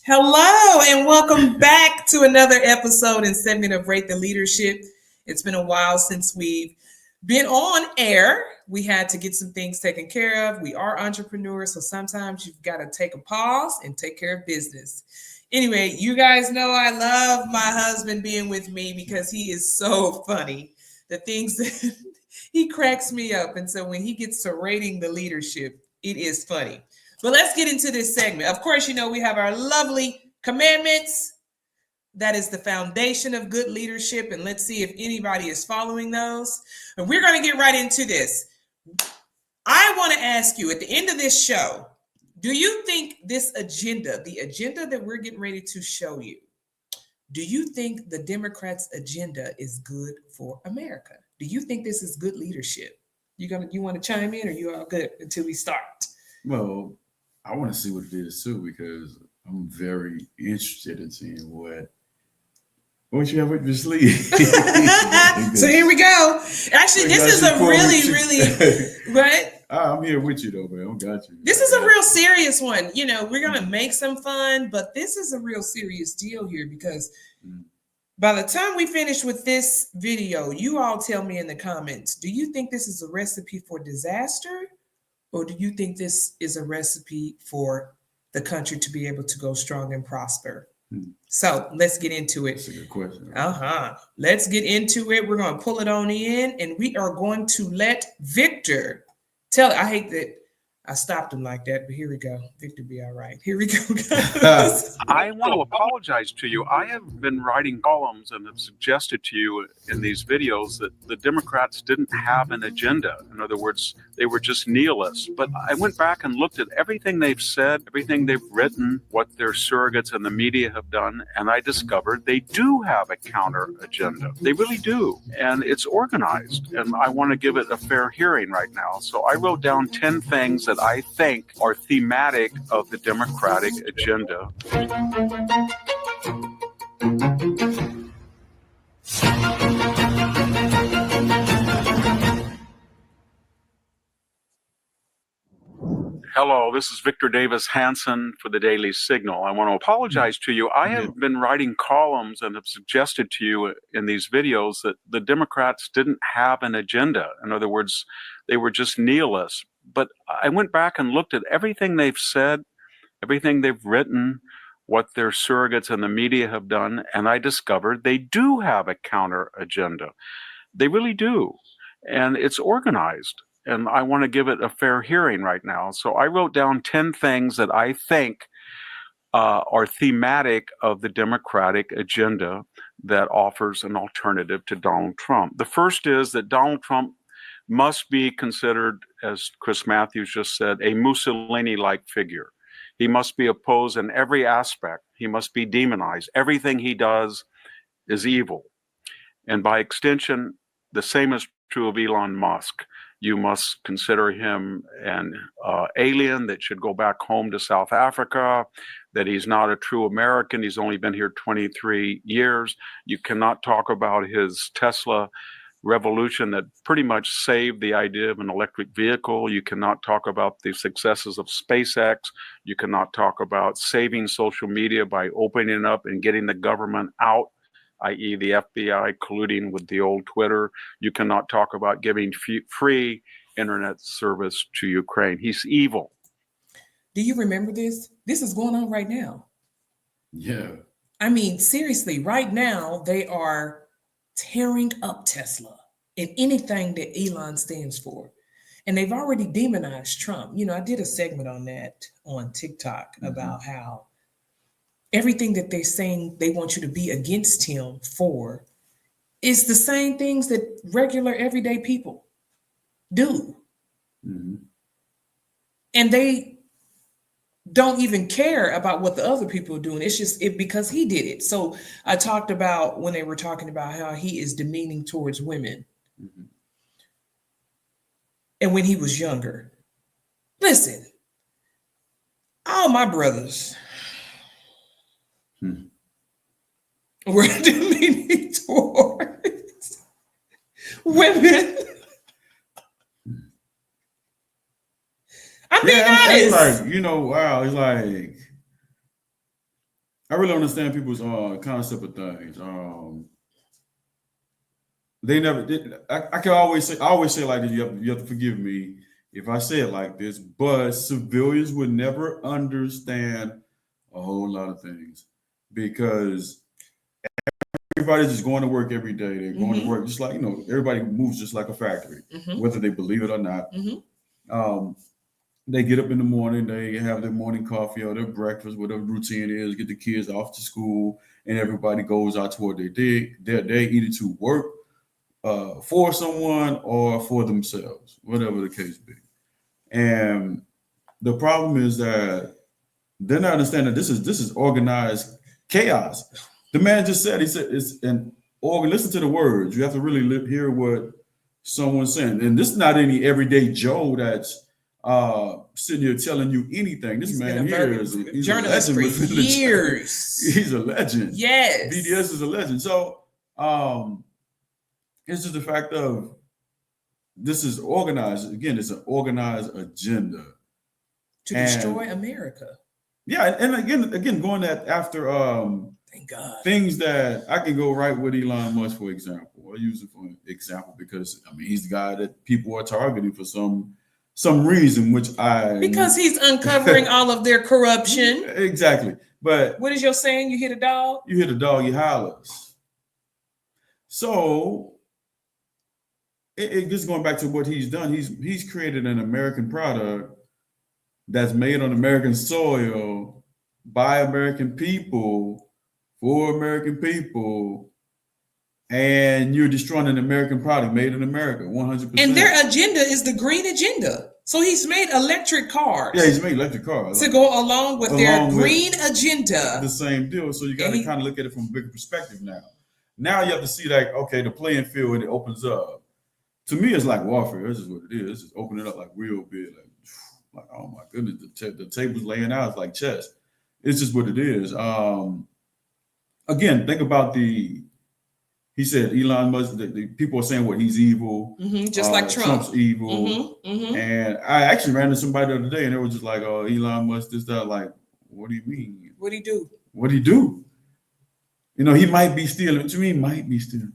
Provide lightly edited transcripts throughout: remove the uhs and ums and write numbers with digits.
Hello, and welcome back to another episode and segment of Rate the Leadership. It's been a while since we've been on air. We had to get some things taken care of. We are entrepreneurs, so sometimes you've got to take a pause and take care of business. Anyway, you guys know I love my husband being with me because he is so funny. The things that he cracks me up. And so when he gets to rating the leadership, it is funny. But let's get into this segment. Of course, you know, we have our lovely commandments. That is the foundation of good leadership. And let's see if anybody is following those. And we're going to get right into this. I want to ask you at the end of this show, do you think this agenda, the agenda that we're getting ready to show you, do you think the Democrats' agenda is good for America? Do you think this is good leadership? You want to chime in, or you all good until we start? Well, I want to see what it is too because I'm very interested in seeing what you have with your sleeve. So here we go. Actually, this is a really right. I'm here with you though, man. I got you. This is a real serious one. You know, we're gonna make some fun, but this is a real serious deal here because by the time we finish with this video, you all tell me in the comments, do you think this is a recipe for disaster? Or do you think this is a recipe for the country to be able to go strong and prosper? So let's get into it. That's a good question. Let's get into it. We're going to pull it on in and we are going to let Victor tell. I hate that I stopped him like that, but here we go. Victor, be all right. Here we go, guys. I want to apologize to you. I have been writing columns and have suggested to you in these videos that the Democrats didn't have an agenda. In other words, they were just nihilists. But I went back and looked at everything they've said, everything they've written, what their surrogates and the media have done, and I discovered they do have a counter agenda. They really do. And it's organized. And I want to give it a fair hearing right now. So I wrote down 10 things that I think are thematic of the Democratic agenda. Hello, this is Victor Davis Hanson for the Daily Signal. I want to apologize to you. I have been writing columns and have suggested to you in these videos that the Democrats didn't have an agenda. In other words, they were just nihilists. But I went back and looked at everything they've said, everything they've written, what their surrogates and the media have done, and I discovered they do have a counter agenda. They really do. And it's organized. And I want to give it a fair hearing right now. So I wrote down 10 things that I think are thematic of the Democratic agenda that offers an alternative to Donald Trump. The first is that Donald Trump must be considered, as Chris Matthews just said, a Mussolini-like figure. He must be opposed in every aspect. He must be demonized. Everything he does is evil. And by extension, the same is true of Elon Musk. You must consider him an alien that should go back home to South Africa, that he's not a true American. He's only been here 23 years. You cannot talk about his Tesla revolution that pretty much saved the idea of an electric vehicle. You cannot talk about the successes of SpaceX. You cannot talk about saving social media by opening up and getting the government out, i.e. the FBI colluding with the old Twitter. You cannot talk about giving free internet service to Ukraine. He's evil. Do you remember this? This is going on right now. Yeah. I mean, seriously, right now they are tearing up Tesla and anything that Elon stands for. And they've already demonized Trump. You know, I did a segment on that on TikTok about how everything that they're saying they want you to be against him for is the same things that regular everyday people do. And they don't even care about what the other people are doing. It's just because he did it. So I talked about when they were talking about how he is demeaning towards women. And when he was younger. Listen, all my brothers were demeaning towards women. I'm being honest. It's like, wow, it's like I really understand people's concept of things. They never did. I can always say, like this. You have to forgive me if I say it like this, but civilians would never understand a whole lot of things because everybody's just going to work every day. They're going to work just like, everybody moves just like a factory, whether they believe it or not. They get up in the morning, they have their morning coffee or their breakfast, whatever routine it is, get the kids off to school, and everybody goes out toward their day, either to work for someone or for themselves, whatever the case be. And the problem is that they're not understanding this is organized chaos. The man just said, he said it's an organ. Listen to the words. You have to really hear what someone's saying. And this is not any everyday Joe that's sitting here telling you anything. This man here is a journalist for years. He's a legend. Yes. BDS is a legend. So it's just the fact of this is organized. Again, it's an organized agenda to destroy America. Yeah, and again, going after thank God, things that I can go right with Elon Musk, for example. I use it for an example because he's the guy that people are targeting for some reason, because he's uncovering all of their corruption. Exactly. But what is your saying? You hit a dog? You hit a dog, he hollers. So it just going back to what he's done. He's created an American product that's made on American soil by American people for American people, and you're destroying an American product made in America, 100%. And their agenda is the green agenda. So he's made electric cars. Yeah, he's made electric cars to go along with their green agenda. The same deal. So you got to kind of look at it from a bigger perspective now. Now you have to see the playing field when it opens up. To me, it's like warfare. This is what it is. It's just opening up like real big. Like, oh my goodness, the table's laying out. It's like chess. It's just what it is. Again, think about he said Elon Musk, the people are saying he's evil. Just like Trump. Trump's evil. And I actually ran into somebody the other day and they were just like, oh, Elon Musk, this, that. Like, what do you mean? What'd he do? What'd he do? He might be stealing. To me, he might be stealing.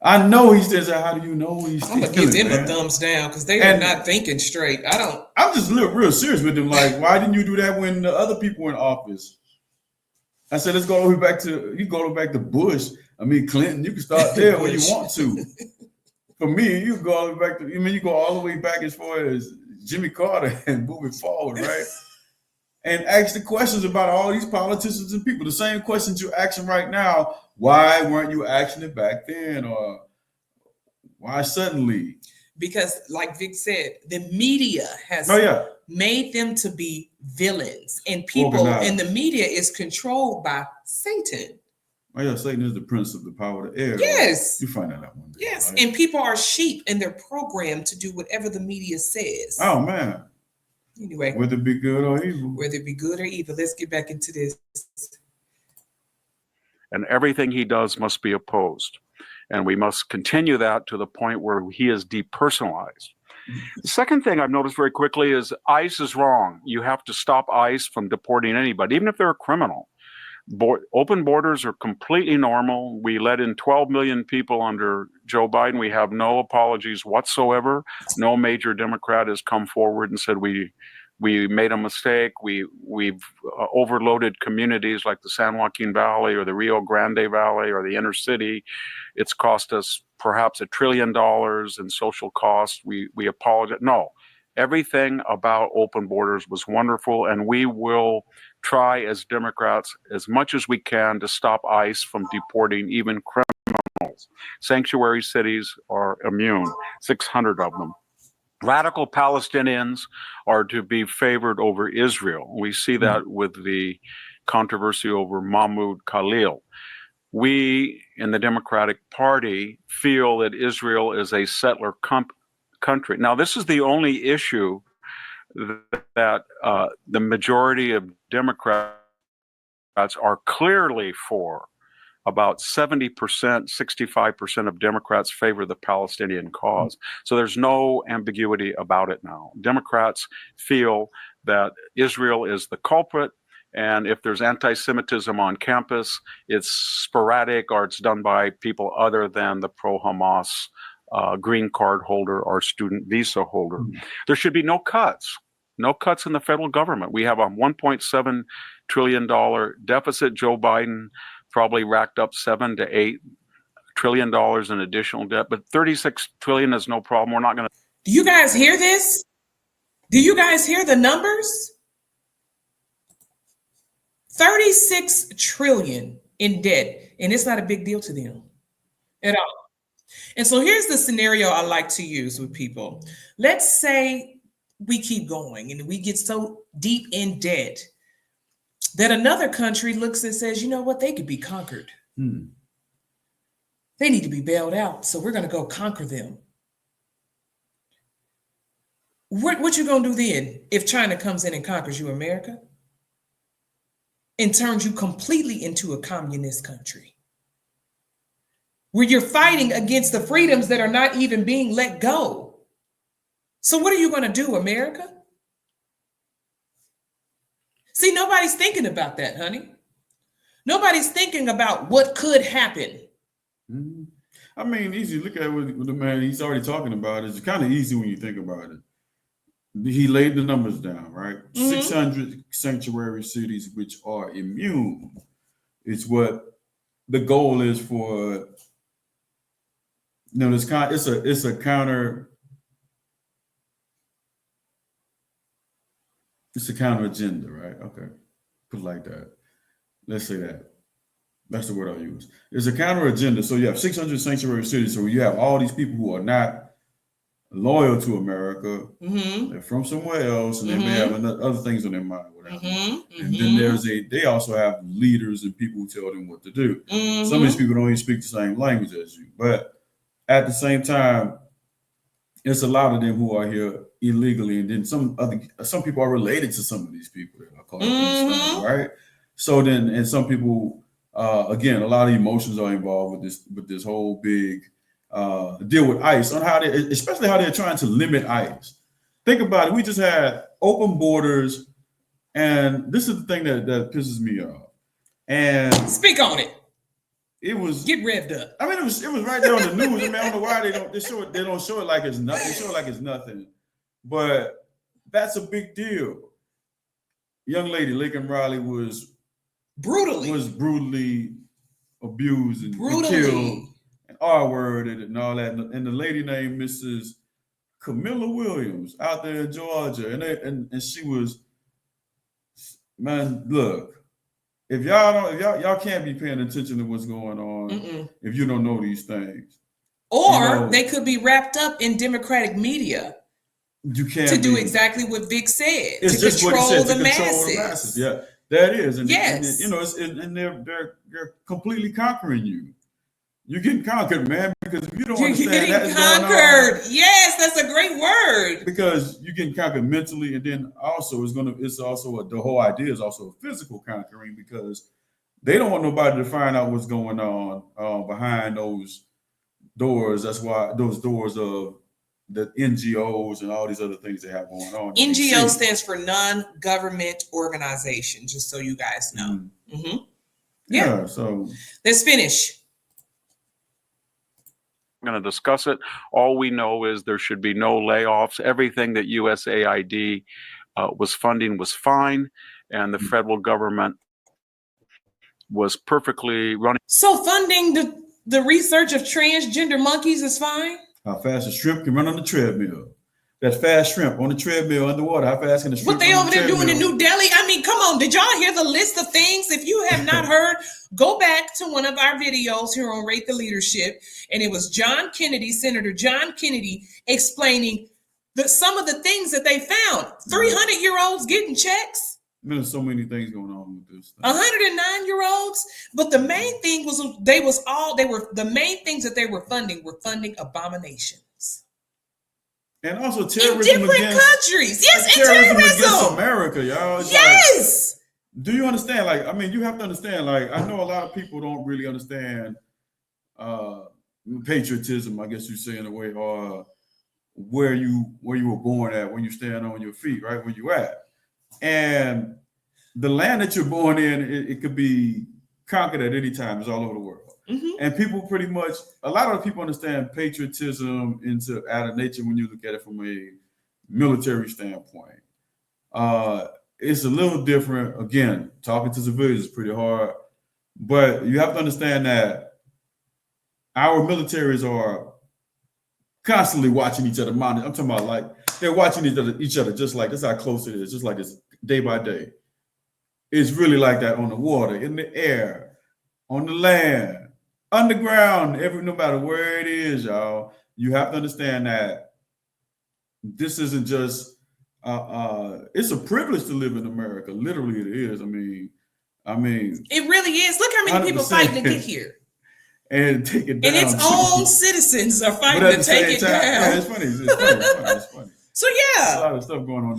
I know he says, how do you know he's stealing? I'm going to give them a thumbs down because they are not thinking straight. I'm just real serious with them. Like, why didn't you do that when the other people were in office? I said, let's go back to Bush. Clinton, you can start there when you want to. For me, you go all the way back to, you go all the way back as far as Jimmy Carter and moving forward, right? And ask the questions about all these politicians and people. The same questions you're asking right now. Why weren't you asking it back then? Or why suddenly? Because like Vic said, the media has made them to be villains. And people in the media is controlled by Satan. Oh yeah, Satan is the prince of the power of the air. Yes. You find that out one day. Yes, right? And people are sheep and they're programmed to do whatever the media says. Oh man. Anyway. Whether it be good or evil. Whether it be good or evil. Let's get back into this. And everything he does must be opposed. And we must continue that to the point where he is depersonalized. The second thing I've noticed very quickly is ICE is wrong. You have to stop ICE from deporting anybody, even if they're a criminal. Open borders are completely normal. We let in 12 million people under Joe Biden. We have no apologies whatsoever. No major Democrat has come forward and said we made a mistake. We've overloaded communities like the San Joaquin Valley or the Rio Grande Valley or the inner city. It's cost us perhaps $1 trillion in social costs. We apologize. No, everything about open borders was wonderful, and we will try as Democrats as much as we can to stop ICE from deporting even criminals. Sanctuary cities are immune, 600 of them. Radical Palestinians are to be favored over Israel. We see that with the controversy over Mahmoud Khalil. We in the Democratic Party feel that Israel is a settler country. Now, this is the only issue that the majority of Democrats are clearly for. About 70%, 65% of Democrats favor the Palestinian cause. So there's no ambiguity about it now. Democrats feel that Israel is the culprit And if there's anti-Semitism on campus, it's sporadic or it's done by people other than the pro-Hamas green card holder or student visa holder. There should be no cuts in the federal government. We have a $1.7 trillion deficit. Joe Biden probably racked up $7 to $8 trillion in additional debt, but 36 trillion is no problem. We're not going to. Do you guys hear this? Do you guys hear the numbers? 36 trillion in debt, and it's not a big deal to them at all. And so here's the scenario I like to use with people. Let's say we keep going and we get so deep in debt that another country looks and says, you know what, they could be conquered. They need to be bailed out, so we're going to go conquer them. What you going to do then if China comes in and conquers you, America? And turns you completely into a communist country where you're fighting against the freedoms that are not even being let go. So what are you going to do, America? See, nobody's thinking about that, honey. Nobody's thinking about what could happen. I mean, easy. Look at what the man he's already talking about. It's kind of easy when you think about it. He laid the numbers down, right? 600 sanctuary cities which are immune. It's what the goal is for. It's a counter. It's a counter agenda, right? Okay, put it like that. Let's say that. That's the word I'll use. It's a counter agenda. So you have 600 sanctuary cities. So you have all these people who are not loyal to America. They're from somewhere else, and they may have other things on their mind, whatever. And then they also have leaders and people who tell them what to do. Some of these people don't even speak the same language as you. But at the same time, it's a lot of them who are here illegally, and then some people are related to some of these people that are caught up in this thing, right? So then, and some people. Again, a lot of emotions are involved with this whole big deal with ICE on especially how they're trying to limit ICE. Think about it. We just had open borders, and this is the thing that pisses me off. And speak on it. It was get revved up. I mean, it was right there on the news. I mean, I don't know why they don't show it like it's nothing. They show it like it's nothing, but that's a big deal. Young lady, Laken Riley was brutally abused and killed, and R-worded and all that. And the lady named Mrs. Camilla Williams out there in Georgia, and she was, man, look, if y'all can't be paying attention to what's going on, if you don't know these things, or they could be wrapped up in Democratic media. You can't do exactly what Vic said. It's to just control what he said, the to control masses. the masses. Yeah. That is, and yes, and they're completely conquering you. You're getting conquered, man, because if you don't understand that is conquered. Yes, that's a great word. Because you're getting conquered mentally, and then also the whole idea is also a physical conquering, because they don't want nobody to find out what's going on behind those doors. That's why those doors of the NGOs and all these other things they have going on. NGO stands for non-government organization, just so you guys know. Yeah, so let's finish. We're going to discuss it. All we know is there should be no layoffs. Everything that USAID was funding was fine, and the federal government was perfectly running. So funding the research of transgender monkeys is fine? How fast a shrimp can run on the treadmill. That fast shrimp on the treadmill underwater. How fast can the shrimp? What they over there doing in New Delhi? I mean, come on. Did y'all hear the list of things? If you have not heard, go back to one of our videos here on Rate the Leadership. And it was Senator John Kennedy, explaining some of the things that they found. 300-year-olds getting checks. There's so many things going on with this. 109-year-olds. But the main thing was the main things that they were funding abominations. And also terrorism in different countries. Yes, and terrorism against America, y'all. It's yes. Do you understand? Like, I mean, you have to understand. Like, I know a lot of people don't really understand patriotism, I guess you say, in a way, or where you were born at, when you stand on your feet, right? Where you at. And the land that you're born in, it could be conquered at any time. It's all over the world. And people pretty much, a lot of people understand patriotism out of nature when you look at it from a military standpoint. It's a little different. Again, talking to civilians is pretty hard, but you have to understand that our militaries are constantly watching each other. I'm talking about like they're watching each other just like this. How close it is, just like it's day by day. It's really like that on the water, in the air, on the land, underground, no matter where it is, y'all. You have to understand that this isn't just it's a privilege to live in America. Literally, it is. I mean, it really is. Look how many people 100%. fighting to get here. And take it down. And its own citizens are fighting to take it down. Yeah, it's funny. It's funny. So There's a lot of stuff going on.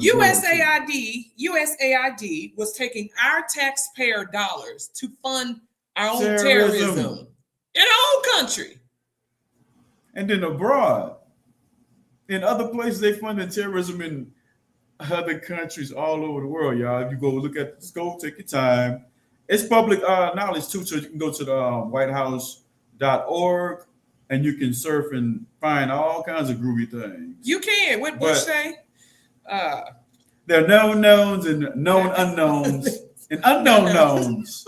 USAID was taking our taxpayer dollars to fund our own terrorism in our own country. And then abroad, in other places, they funded terrorism in other countries all over the world, y'all. If you go look at this, go take your time. It's public knowledge too, so you can go to the whitehouse.org and you can surf and find all kinds of groovy things. You can. What Bush say? There are known knowns and known unknowns and unknown knowns.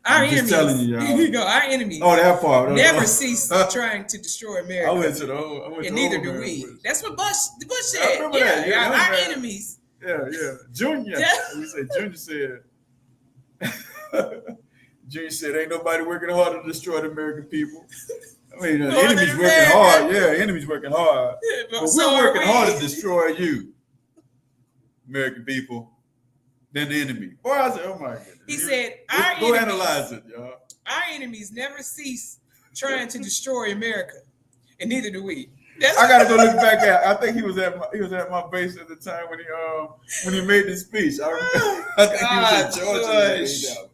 Our I'm enemies. just telling you, y'all. Here you go. Our enemies. Oh, that part. Never cease trying to destroy America. I went to the and neither do we. That's what Bush said. I remember that. Yeah, our enemies. Yeah. Junior. We say Junior said. Junior said, "Ain't nobody working hard to destroy the American people." I mean, the enemy's working hard. Yeah, enemy's working hard. But we're working hard to destroy you, American people. Than the enemy. Boy, I said, oh my goodness. He said, go analyze it, y'all. Our enemies never cease trying to destroy America, and neither do we. I gotta go look back at. I think he was at my base at the time when he made the speech. I think he was in Georgia.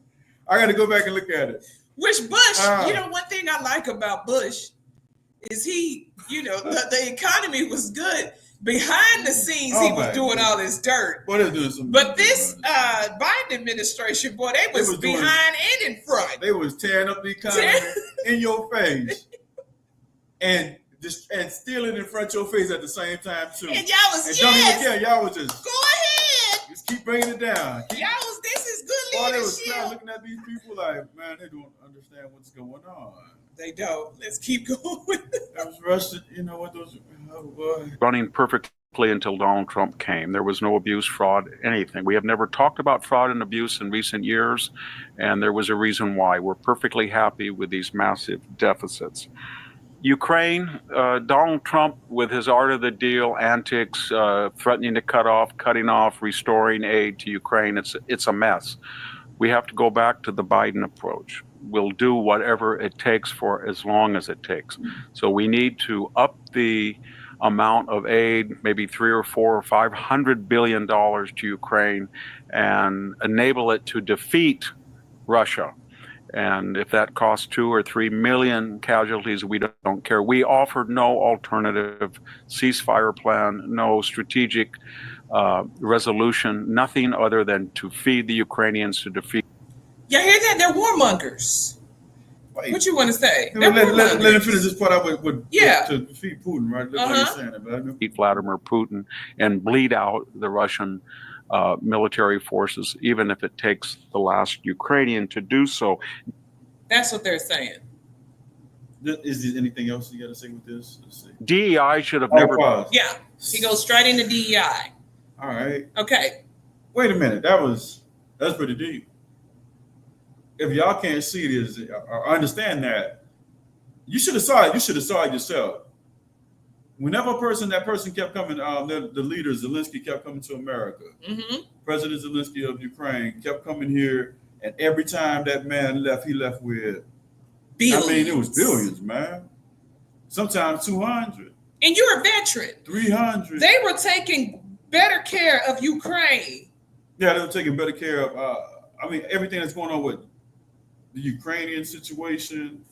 I gotta go back and look at it. Which Bush, one thing I like about Bush is the economy was good. Behind the scenes, he was doing all this dirt. But this Biden administration, boy, they was behind and in front. They was tearing up the economy in your face, and stealing in front of your face at the same time too. And y'all was don't even care. Y'all was just go ahead. Just keep bringing it down. This is good leadership. They was looking at these people like, man, they don't understand what's going on. They don't. Let's keep going with it. I was rushed. You know what those. Oh boy. Running perfectly until Donald Trump came. There was no abuse, fraud, anything. We have never talked about fraud and abuse in recent years, and there was a reason why. We're perfectly happy with these massive deficits. Ukraine, Donald Trump with his art of the deal antics, threatening to cutting off, restoring aid to Ukraine. It's a mess. We have to go back to the Biden approach. We'll do whatever it takes for as long as it takes. So we need to up the amount of aid, maybe $300 or $400 or $500 billion to Ukraine, and enable it to defeat Russia. And if that costs 2 or 3 million casualties, we don't care. We offered no alternative ceasefire plan, no strategic resolution, nothing other than to feed the Ukrainians, to defeat. Y'all hear that? They're warmongers. Wait, what you want to say? Let him finish this part out with to defeat Putin, right? Defeat Vladimir Putin and bleed out the Russian military forces, even if it takes the last Ukrainian to do so. That's what they're saying. Is there anything else you got to say with this? DEI should have never. Yeah, he goes straight into DEI. All right. Okay. Wait a minute. That's pretty deep. If y'all can't see this or understand that, you should have saw it. You should have saw it yourself. Whenever that person kept coming, the leader, Zelensky, kept coming to America. Mm-hmm. President Zelensky of Ukraine kept coming here, and every time that man left, he left with billions. I mean, it was billions, man. Sometimes 200. And you're a veteran. 300. They were taking better care of Ukraine. Yeah, they were taking better care of, everything that's going on with the Ukrainian situation.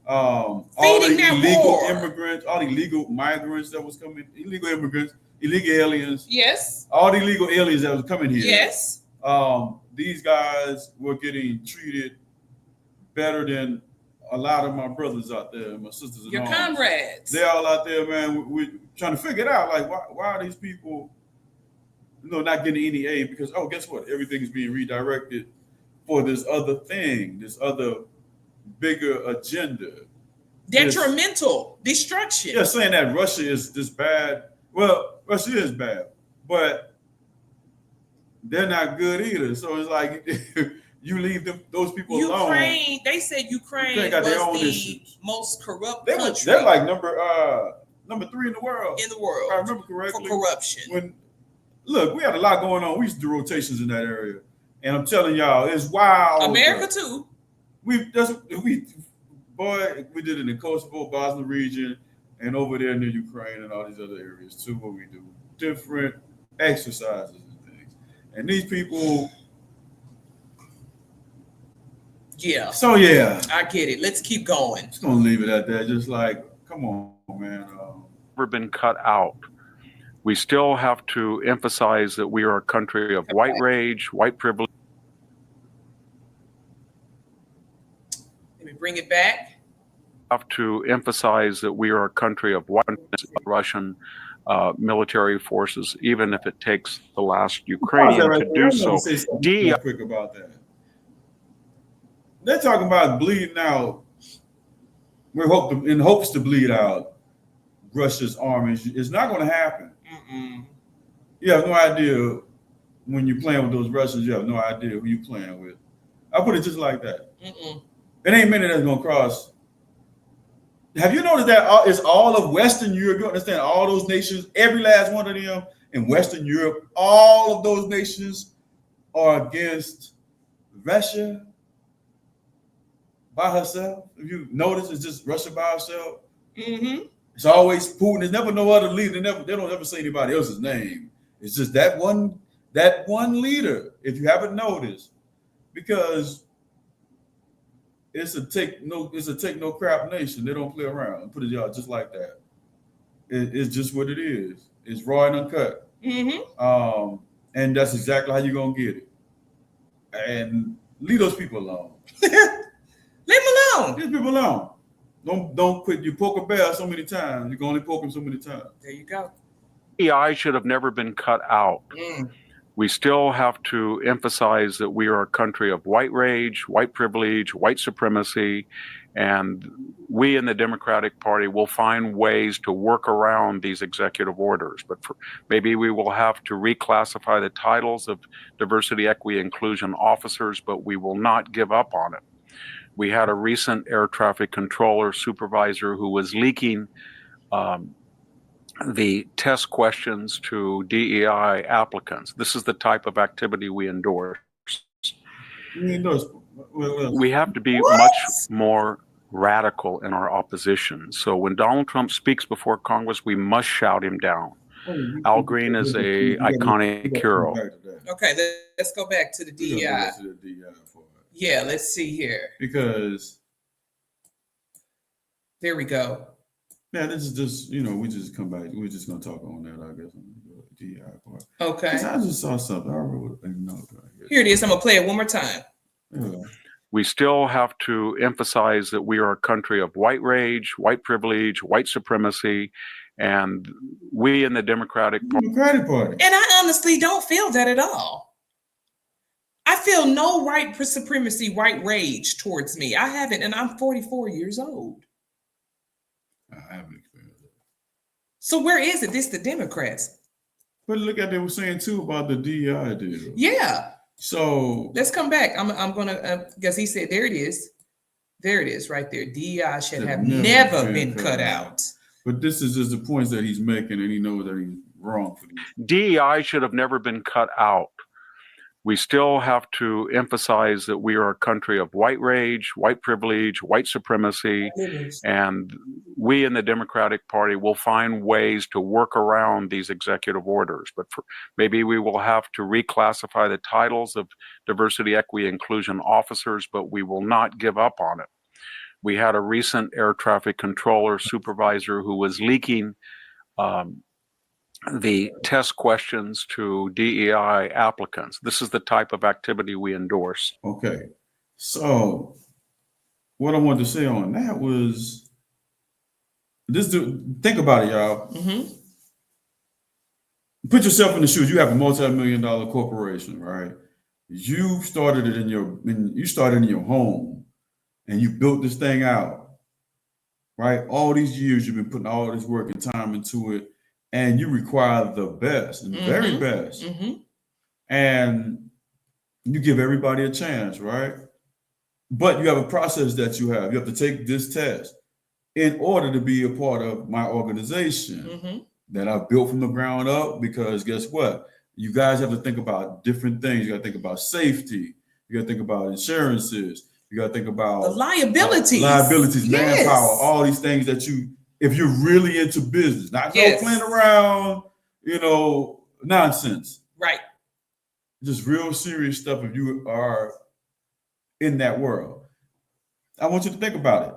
All the illegal immigrants, all the illegal migrants that was coming, illegal immigrants, illegal aliens. Yes. All the illegal aliens that was coming here. Yes. These guys were getting treated better than a lot of my brothers out there, my sisters. Your comrades. They're all out there, man. We're trying to figure it out. Like, why are these people, not getting any aid? Because, guess what? Everything is being redirected for this other thing, this other bigger agenda. Detrimental destruction. Yeah, saying that Russia is this bad. Well, Russia is bad, but they're not good either. So it's like you leave those people alone. Ukraine, they said Ukraine got their own was the issues. most corrupt They're country like number 3 in the world. in the world. If I remember correctly. For corruption. Look, we had a lot going on. We used to do rotations in that area, and I'm telling y'all, it's wild. America too. We did it in Kosovo, Bosnia region, and over there near Ukraine and all these other areas too, where we do different exercises and things. And these people. Yeah. So yeah, I get it. Let's keep going. Just gonna leave it at that. Just like, come on, man. Never been cut out. We still have to emphasize that we are a country of white rage, white privilege. Let me bring it back. Have to emphasize that we are a country of white Russian military forces, even if it takes the last Ukrainian to do so. Quick about that. They're talking about bleeding out. In hopes to bleed out Russia's army. It's not going to happen. Mm-mm. You have no idea when you're playing with those Russians. You have no idea who you're playing with. I put it just like that. Mm-mm. It ain't many that's going to cross. Have you noticed that it's all of Western Europe? You understand all those nations, every last one of them in Western Europe, all of those nations are against Russia by herself. If you notice, it's just Russia by herself. Mm-hmm. It's always Putin. There's never no other leader. They don't ever say anybody else's name. It's just that one leader, if you haven't noticed, because it's a take no crap nation. They don't play around. Put it just like that. It's just what it is. It's raw and uncut. Mm-hmm. And that's exactly how you're gonna get it. And leave those people alone. Leave them alone. Leave people alone. Don't quit. You poke a bear so many times. You can only poke him so many times. There you go. DEI should have never been cut out. We still have to emphasize that we are a country of white rage, white privilege, white supremacy, and we in the Democratic Party will find ways to work around these executive orders. But maybe we will have to reclassify the titles of diversity, equity, inclusion officers, but we will not give up on it. We had a recent air traffic controller supervisor who was leaking the test questions to DEI applicants. This is the type of activity we endorse. We have to be much more radical in our opposition. So when Donald Trump speaks before Congress, we must shout him down. Al Green is a iconic hero. Okay, let's go back to the DEI. Yeah, let's see here. Because there we go. Yeah, this is just, we just come back. We're just going to talk on that, I guess, on the DEI part. Okay. I just saw something. I wrote a note. Here it is. I'm going to play it one more time. Yeah. We still have to emphasize that we are a country of white rage, white privilege, white supremacy, and we in the Democratic Party. And I honestly don't feel that at all. I feel no white supremacy, white rage towards me. I haven't, and I'm 44 years old. I haven't experienced it. So where is it? This the Democrats. But look at they were saying too about the DEI deal. Yeah. So let's come back. I'm gonna because he said there it is. There it is right there. DEI should have never been cut out. But this is just the points that he's making, and he knows that he's wrong for these. DEI should have never been cut out. We still have to emphasize that we are a country of white rage, white privilege, white supremacy, and we in the Democratic Party will find ways to work around these executive orders. But maybe we will have to reclassify the titles of diversity, equity, inclusion officers, but we will not give up on it. We had a recent air traffic controller supervisor who was leaking the test questions to DEI applicants. This is the type of activity we endorse. Okay. So what I wanted to say on that was think about it, y'all. Mm-hmm. Put yourself in the shoes. You have a multi-million-dollar corporation, right? You started it in your home, and you built this thing out, right? All these years you've been putting all this work and time into it, and you require the best and the very best, and you give everybody a chance, right? But you have a process that you have. You have to take this test in order to be a part of my organization that I've built from the ground up, because guess what? You guys have to think about different things. You got to think about safety. You got to think about insurances. You got to think about the liabilities, manpower, all these things that if you're really into business, not no playing around, nonsense. Right. Just real serious stuff if you are in that world. I want you to think about it.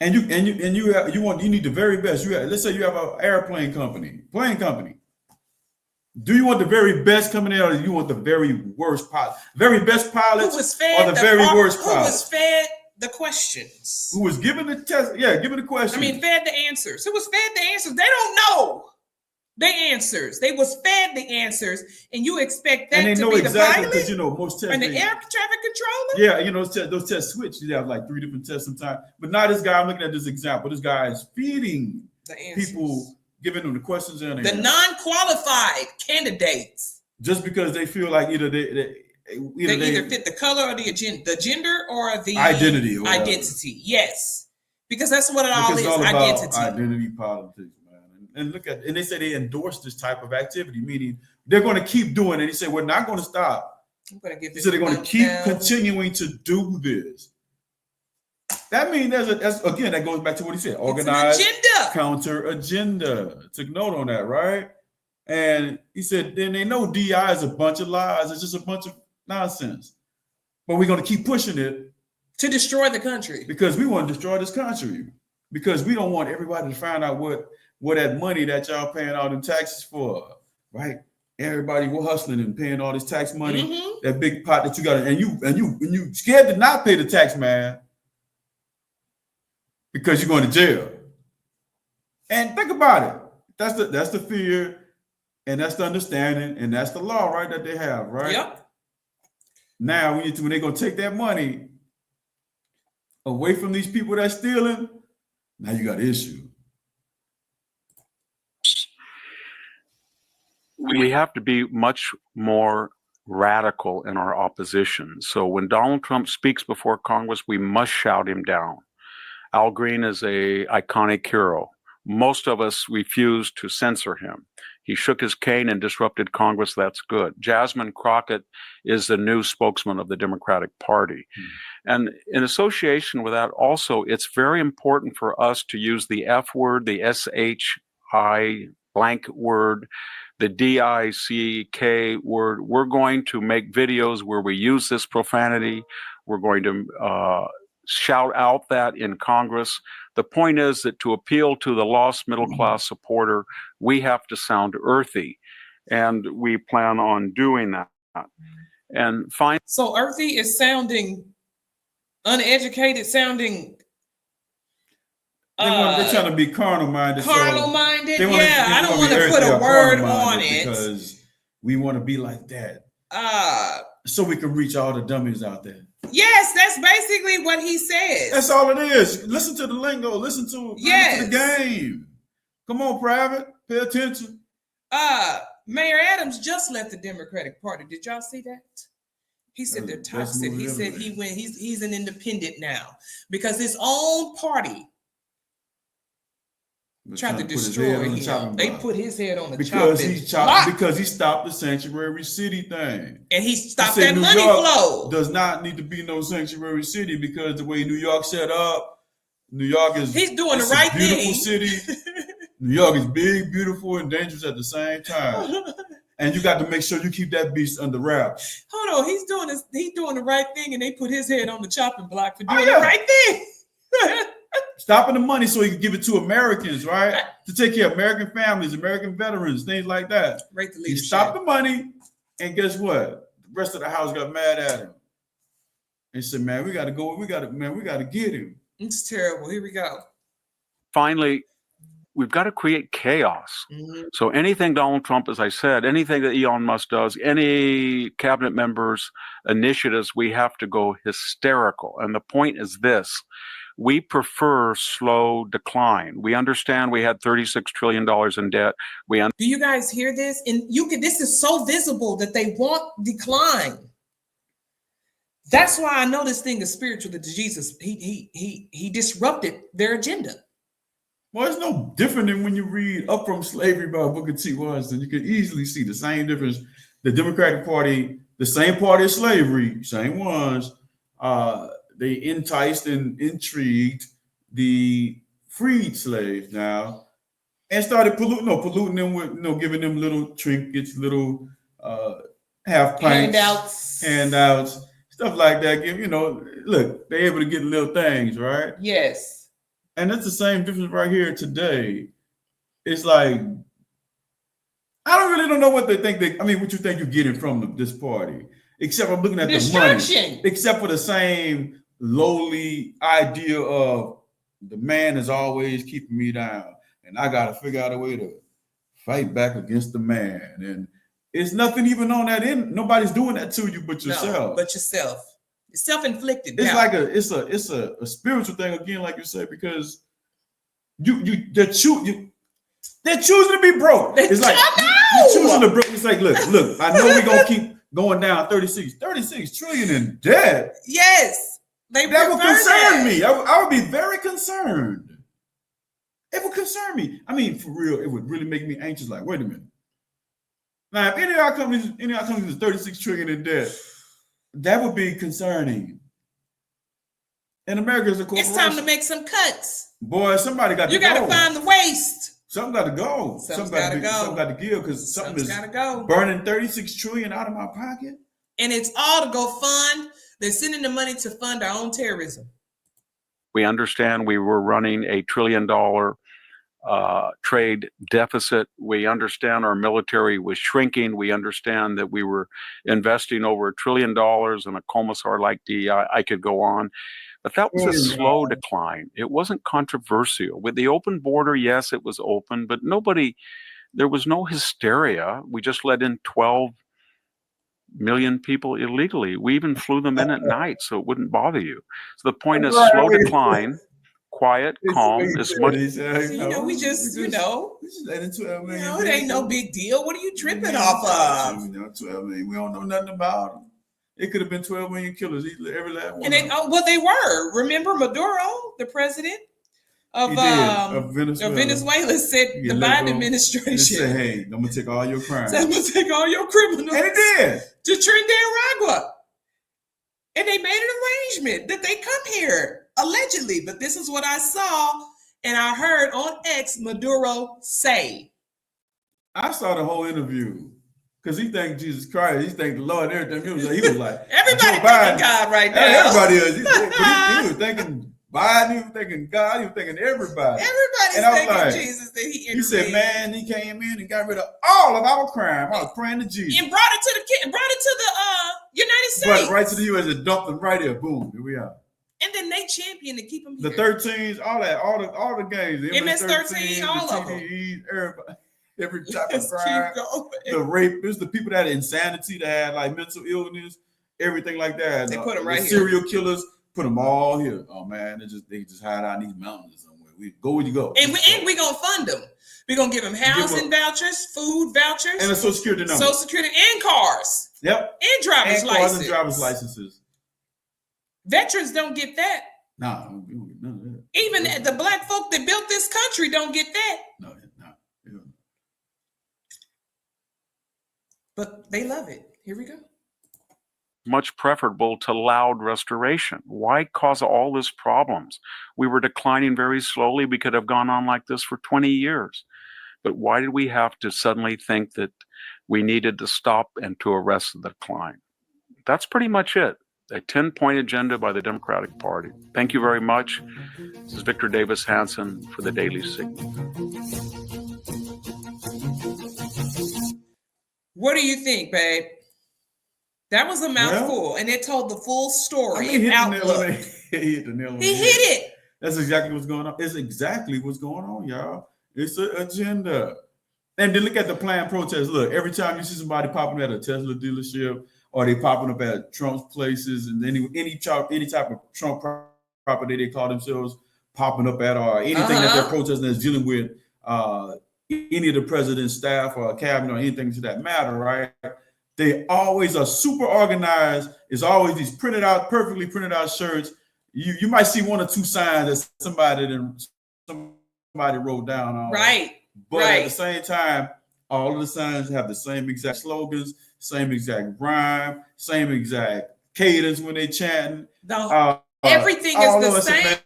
And you need the very best. Let's say you have an plane company. Do you want the very best coming in, or do you want the very worst pilot? Very best pilots or the very worst pilots? Who was fed the questions? Who was given the test? Yeah, given the questions. Fed the answers. Who was fed the answers? They don't know the answers. They was fed the answers, and you expect that to be the pilot? Because most tests and the air traffic controller. Yeah, those tests switch. You have like 3 different tests sometimes. But now this guy, I'm looking at this example. This guy is feeding people, giving them the questions and the non-qualified candidates, just because they feel like either they fit the color or the gender or the identity. Yes, because that's what it all is. Identity politics. And they say they endorse this type of activity, meaning they're going to keep doing it. He said, we're not going to stop. So they're going to keep continuing to do this. That means that goes back to what he said, organized counter agenda. Took note on that, right? And he said, then they know DI is a bunch of lies. It's just a bunch of nonsense. But we're going to keep pushing it. To destroy the country. Because we want to destroy this country. Because we don't want everybody to find out what that money that y'all paying all them taxes for, right? Everybody, we're hustling and paying all this tax money, that big pot that you got, and you scared to not pay the tax, man, because you're going to jail. And think about it. That's the fear, and that's the understanding, and that's the law, right? That they have, right? Yep. Now when they're gonna take that money away from these people that's stealing, now you got an issue. We have to be much more radical in our opposition. So when Donald Trump speaks before Congress, we must shout him down. Al Green is an iconic hero. Most of us refuse to censor him. He shook his cane and disrupted Congress. That's good. Jasmine Crockett is the new spokesman of the Democratic Party. And in association with that, also, it's very important for us to use the F word, the SHI blank word, the DICK word. We're going to make videos where we use this profanity. We're going to shout out that in Congress. The point is that to appeal to the lost middle class supporter, we have to sound earthy, and we plan on doing that. And so earthy is sounding uneducated, sounding. They're trying to be carnal-minded. Carnal-minded, I don't want to put a word on it because we want to be like that. So we can reach all the dummies out there. Yes, that's basically what he says. That's all it is. Listen to the lingo. Listen to the game. Come on, Private. Pay attention. Mayor Adams just left the Democratic Party. Did y'all see that? He said they're toxic. He said he's an independent now because his own party tried to destroy him. They put his head on the because he stopped the sanctuary city thing. And he stopped that money flow. Does not need to be no sanctuary city because the way New York set up, New York is he's doing the right thing. Beautiful city. New York is big, beautiful, and dangerous at the same time. And you got to make sure you keep that beast under wraps. Hold on, he's doing the right thing, and they put his head on the chopping block for doing the right thing. stopping the money so he can give it to Americans, right? To take care of American families, American veterans, things like that. Rate the He leadership. stopped the money, and guess what? The rest of the House got mad at him. They said, man, we got to get him. It's terrible. Here we go. Finally, we've got to create chaos. Mhm. So anything Donald Trump, as I said, anything that Elon Musk does, any cabinet members' initiatives, we have to go hysterical. And the point is this: we prefer slow decline. We understand we had $36 trillion in debt. Do you guys hear this? And this is so visible that they want decline. That's why I know this thing is spiritual, that Jesus, he disrupted their agenda. Well, it's no different than when you read Up From Slavery by Booker T. Washington. You can easily see the same difference. The Democratic Party, the same party of slavery, same ones, they enticed and intrigued the freed slaves now and started polluting them with, giving them little trinkets, little half pints, handouts, stuff like that. Look, they're able to get little things, right? Yes. And that's the same difference right here today. It's like, I don't know what they think. What you think you're getting from this party, except I'm looking at the money, except for the same lowly idea of the man is always keeping me down, and I got to figure out a way to fight back against the man. And it's nothing even on that end. Nobody's doing that to you but yourself. No, but yourself. It's self-inflicted. It's like it's a spiritual thing again, like you said, because they're choosing to be broke. It's like you're choosing to broke. It's like, look, I know we're gonna keep going down 36 trillion in debt. Yes. That would concern me. I would be very concerned. It would concern me. For real, it would really make me anxious. Like, wait a minute. Now, if any of our companies is 36 trillion in debt, that would be concerning. And America is a corporation. It's time to make some cuts. Boy, somebody got to go. You got to find the waste. Something got to go. Something got to go. Something got to give, because something is burning 36 trillion out of my pocket. And it's all to go fund. They're sending the money to fund our own terrorism. We understand we were running a $1 trillion trade deficit. We understand our military was shrinking. We understand that we were investing over $1 trillion in a Commissar like DEI. I could go on. But that was a slow decline. It wasn't controversial. With the open border, yes, it was open, but there was no hysteria. We just let in 12 million people illegally. We even flew them in at night, so it wouldn't bother you. So the point is slow decline, quiet, calm. We just let it 12 million. It ain't no big deal. What are you tripping off of? 12 million. We don't know nothing about them. It could have been 12 million killers, every last one. And they were. Remember Maduro, the president of Venezuela, said the Biden administration said, "Hey, I'm gonna take all your crimes. I'm gonna take all your criminals." And it did to Trinidad, and they made an arrangement that they come here allegedly. But this is what I saw and I heard on X Maduro say. I saw the whole interview. Because he thanked Jesus Christ, he thanked the Lord and everything. He was like, everybody thanking God right now. Everybody is. He was thanking Biden, he was thanking God, he was thanking everybody. Everybody's thanking Jesus that he intervened. He said, man, he came in and got rid of all of our crime. I was praying to Jesus. And brought it to the United States. Brought it right to the U.S. and dumped them right here. Boom, here we are. And then they championed to keep them here. The 13s, all the games. The MS-13, all of them. Everybody. Every type of crime, the rapists, the people that had insanity, that had like mental illness, everything like that. They put them right here. Serial killers, put them all here. Oh man, they just hide out in these mountains somewhere. We go where you go. And we gonna fund them. We're gonna give them housing vouchers, food vouchers, and a Social Security number. Social Security and cars. Yep. And driver's licenses. Cars and driver's licenses. Veterans don't get that. Nah, we don't get none of that. Even the black folk that built this country don't get that. No. But they love it. Here we go. Much preferable to loud restoration. Why cause all these problems? We were declining very slowly. We could have gone on like this for 20 years. But why did we have to suddenly think that we needed to stop and to arrest the decline? That's pretty much it. A 10-point agenda by the Democratic Party. Thank you very much. This is Victor Davis Hanson for the Daily Signal. What do you think, babe? That was a mouthful, and it told the full story. He hit Outlook. he hit the nail on He the hit head. it. That's exactly what's going on. It's exactly what's going on, y'all. It's an agenda. And then look at the planned protests. Look, every time you see somebody popping at a Tesla dealership, or they popping up at Trump's places, and any type of Trump property they call themselves popping up at, or anything that they're protesting that's dealing with any of the president's staff or cabinet or anything to that matter, right? They always are super organized. It's always these perfectly printed out shirts. You might see one or two signs that somebody wrote down on. Right. But at the same time, all of the signs have the same exact slogans, same exact rhyme, same exact cadence when they chanting. Everything is the same.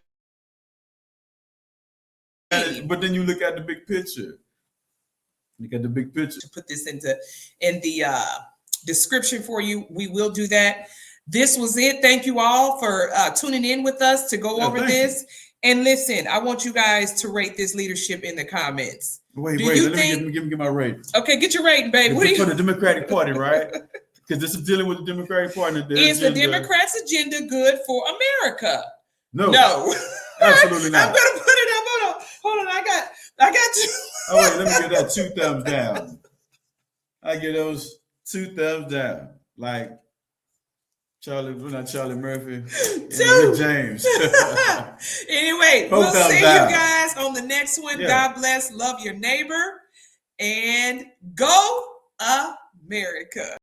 But then you look at the big picture. Look at the big picture. To put this in the description for you, we will do that. This was it. Thank you all for tuning in with us to go over this. And listen, I want you guys to rate this leadership in the comments. Wait. Let me give my rate. Okay, get your rating, baby. What for the Democratic Party, right? Because this is dealing with the Democratic Party. Is the Democrats' agenda good for America? No, absolutely not. I'm gonna put it up. Hold on. I got you. Oh wait, let me give that 2 thumbs down. I give those 2 thumbs down, like Charlie Murphy, and James. Anyway, we'll see you guys on the next one. Yeah. God bless. Love your neighbor, and go America.